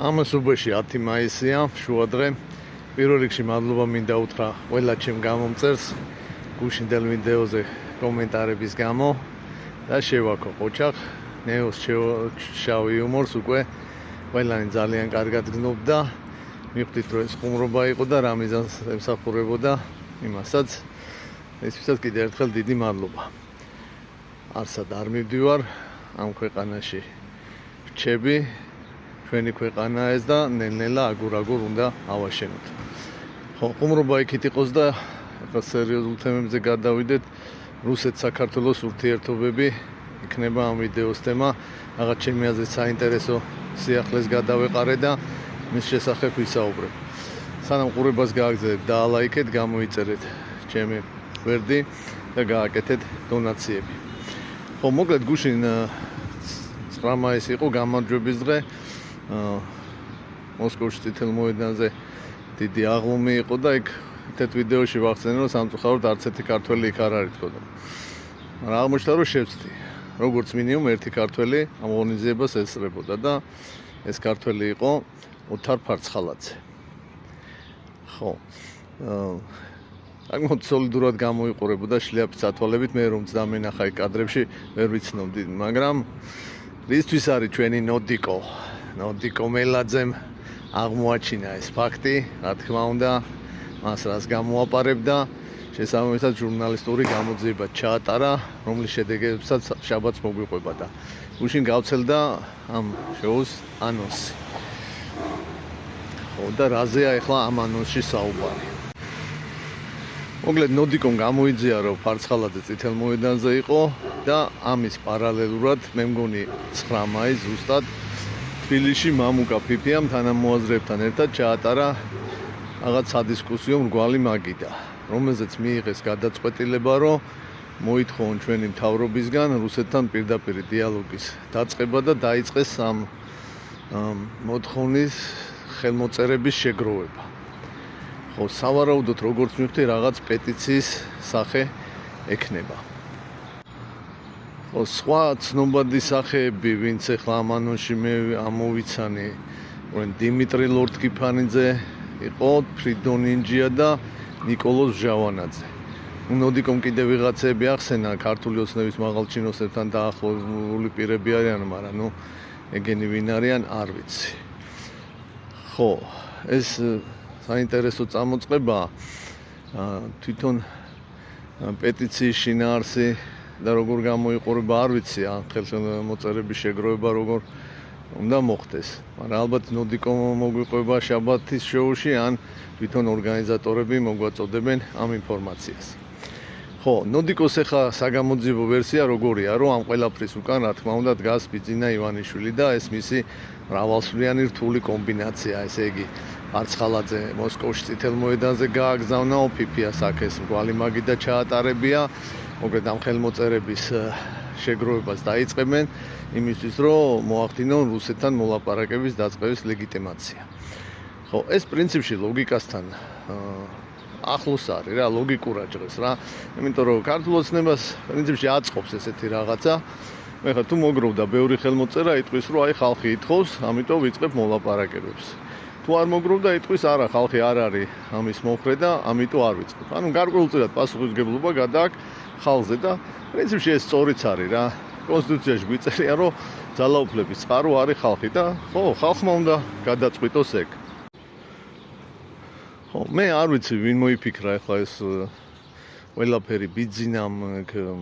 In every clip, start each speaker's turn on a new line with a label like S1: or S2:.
S1: ამასობაში 10 მაისია, შუადღე. პირველ რიგში მადლობა მინდა უთხრა ყველა ჩემ გამომწერს გუშინდელ ვიდეოზე კომენტარების გამო და შევაქო ყოჩახ ნეოს შავი იუმორს უკვე ყველანი ძალიან კარგად გზნობდა. მივხვდით რომ ეს ხუმრობა იყო და რა მიზანს ემსახურებოდა იმასაც. ესვისაც კიდევ ერთხელ დიდი მადლობა. არსად არ მივდივარ ამ ქვეყანაში ვჩები ჩვენი ქვეყანა ეს და ნელ-ნელა აგურ-აგურ უნდა ავაშენოთ. ხო, ხუმრობა იქით იყოს და ახლა სერიოზულ თემებზე გადავიდეთ. რუსეთ-საქართველოს ურთიერთობები იქნება ამ ვიდეოს თემა. რაღაც ჩემი აზრით საინტერესო სიახლეს გადავეყარე და მის შესახებ ვისაუბრებ. სანამ ყურებას გააგზავნებთ, დაალაიქეთ, გამოიწერეთ ჩემი გვერდი და გააკეთეთ დონაციები. ხო, მოკლედ გუშინ 9 მაისი იყო გამარჯვების დღე. მოსკოვში წითელ მოედანზე დიდი აღლუმი იყო და იქ ერთ ვიდეოში ვახსენე რომ სამწუხაროდ არც ერთი ქართველი იქ არ არის თქო. მაგრამ აღმოჩნდა რომ შევწდი. როგორც მინიმუმ ერთი ქართველი ამ ორგანიზებას ესწრებოდა და ეს ქართველი იყო ოთარ ფარცხალაძე. ხო. საკმაოდ სოლიდურად გამოიყურებოდა შლიაპის ათვალებით, მე რომ წამენახა იქ კადრებში ვერ ვიცნობდი, მაგრამ რისთვის არის ჩვენი ნოდიკო მელაძემ აღმოაჩინა ეს ფაქტი, რა თქმა უნდა, მას რას გამოაპარებდა, შესაბამისად ჟურნალისტური გამოძიება ჩაატარა, რომლის შედეგებსაც შაბათს მოგვიყვება და გუშინ გავცელდა ამ შოუს ანონსი. ხო, და რაზეა ახლა ამ ანონსში საუბარი. მოკლედ ნოდიკომ გამოიძია რომ ფარცხალაძე წითელ მოედანზე იყო და ამის პარალელურად მე მგონი 9 მაისს ზუსტად თბილისში მამუკა ფიფიამ თანამოაზრეებთან ერთად ჩაატარა რაღაც სადისკუსიო მრგვალი მაგიდა, რომელზეც მიიღეს გადაწყვეტილება, რომ მოითხოვონ ჩვენი მთავრობისგან რუსეთთან პირდაპირ დიალოგის დაწყება და დაიწყეს ამ მოთხოვნის ხელმოწერების შეგროვება. ხო, სავარაუდოდ როგორც მივხვდი, რაღაც პეტიციის სახე ექნება. ხო, სხვა ცნობადი სახეები, ვინც ახლა ამ ანონსში მე ამოვიცანი, რომ დიმიტრი ლორთქიფანიძე იყო, ფრიდონ ინჯია და ნიკოლოზ ჟავანაძე. ნოდიკომ კიდევ ვიღაცები ახსენა, ქართული ოცნების მაღალჩინოსებთან დაახლოებული პირები არიან, მაგრამ ეგენი ვინ არიან, არ ვიცი. ხო, ეს საინტერესო წამოწყება თვითონ პეტიციის შინაარსი და როგორ გამოიყურება არ ვიცი, ან ხელმოწერების შეგროვება როგორ უნდა მოხდეს. მაგრამ ალბათ ნოდიკომ მოგვიყვება შაბათის შოუში, ან თვითონ ორგანიზატორები მოგვაწოდებენ ამ ინფორმაციას. ხო, ნოდიკოს ახლა საგამოძიებო ვერსია როგორია, რომ ამ ყველაფრის უკან რა თქმა უნდა დგას ბიძინა ივანიშვილი და ეს მისი მრავალსვლიანი რთული კომბინაცია, ესე იგი ფარცხალაძე მოსკოვში წითელ მოედანზე გააგზავნა, ფიფიას აქეს მრგვალი მაგიდა ჩაატარებია, მოკლედ ამ ხელმოწერების შეგროვებას დაიწყებენ იმისთვის, რომ მოახდინონ რუსეთთან მოლაპარაკების დაწყების ლეგიტიმაცია. ხო, ეს პრინციპში ლოგიკასთან ახლოს არის რა, ლოგიკურად ჟღერს რა. იმიტომ რომ ქართულ ოცნებას პრინციპში აწყობს ესეთი რაღაცა. მე ხა თუ მოგროვდა ბევრი ხელმოწერა, იტყვის რომ აი ხალხი ითხოვს, ამიტომ ვიწყებ მოლაპარაკებებს. თუ არ მოგროვდა, იტყვის არა, ხალხი არ არის ამის მომხრე და ამიტომ არ ვიწყებ. ანუ გარკვეულწილად პასუხისმგებლობა გადააქვს ხალხზე და პრინციპში ეს სწორიც არის რა. კონსტიტუციაში გვიწერია რომ ძალაუფლების წყარო არის ხალხი და ხო, ხალხმა უნდა გადაწყვიტოს ეგ. ხო, მე არ ვიცი ვინ მოიფიქრა ახლა ეს ყველაფერი ბიძინამ,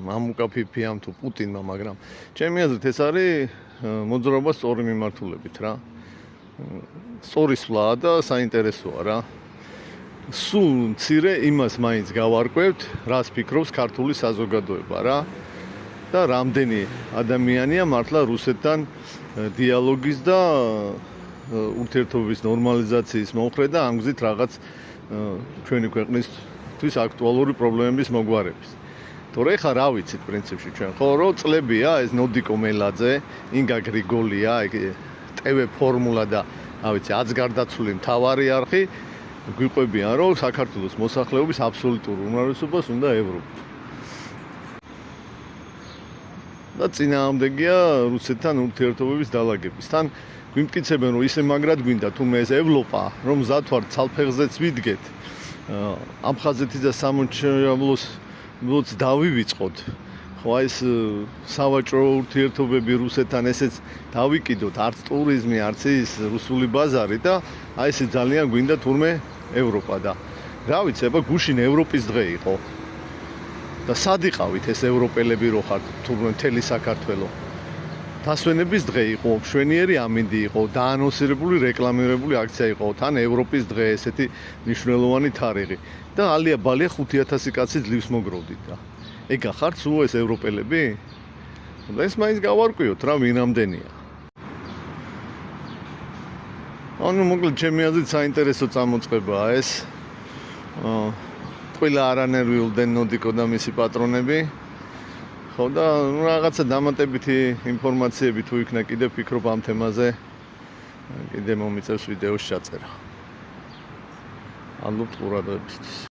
S1: მამუკა ფიფიამ თუ პუტინმა, მაგრამ ჩემი აზრით ეს არის მოძრაობა სწორი მიმართულებით რა. სწორი სვლაა და საინტერესოა რა. სულ მცირე იმას მაინც გავარკვევთ, რას ფიქრობს ქართული საზოგადოება რა. და რამდენი ადამიანია მართლა რუსეთთან დიალოგის და ურთიერთობების ნორმალიზაციის მომხრე და ამ გზით რაღაც ჩვენი ქვეყნისთვის აქტუალური პრობლემების მოგვარების. თორე ხა რა ვიცით პრინციპში ჩვენ ხო რომ წლებია ეს ნოდიკო მელაძე, ინგა გრიგოლია, ტევ ფორმულა და რა ვიცი, აცგარდაცული მთავარი არხი გვიყვებიან რომ საქართველოს მოსახლეობის აბსოლუტურ უმრავლესობას უნდა ევროპა. და წინააღმდეგია რუსეთთან ურთიერთობების დალაგების. თან გვიმტკიცებენ, რომ ისე მაგრად გვინდა თუნდაც ეს ევროპა, რომ მზად ვართ ცალფეხზეც ვიდგეთ. აფხაზეთის და სამონჩაბლოს დავივიწყოთ. ხო აი ეს სავაჭრო ურთიერთობები რუსეთთან ესეც დავიკიდოთ, არც ტურიზმი, არც ის რუსული ბაზარი და აი ესე ძალიან გვინდა თურმე ევროპა და რა ვიცი, აბა გუშინ ევროპის დღე იყო. და სად იყავით ეს ევროპელები რო ხართ თურმე მთელი საქართველო? დასვენების დღე იყო, მშვენიერი ამინდი იყო, დაანონსირებული რეკლამირებული აქცია იყო, თან ევროპის დღე ესეთი მნიშვნელოვანი თარიღი და ალია ბალია 5000 კაცი ძლივს მოგროვდით და ეგ ახართ სულ ეს ევროპელები? და ეს მაინც გავარკვიოთ რა ვინ ამდენია. ანუ მოკლედ ჩემი აზრით საინტერესო წამოწყებაა ეს. ყველა არანერვიულ დენოდიკო და მისი პატრონები. ხო და რაღაცა დამატებითი ინფორმაციები თუ იქნა კიდე ფიქრობ ამ თემაზე, კიდე მომიწევს ვიდეოს ჩაწერა. ალბათ ყურადღებისთვის.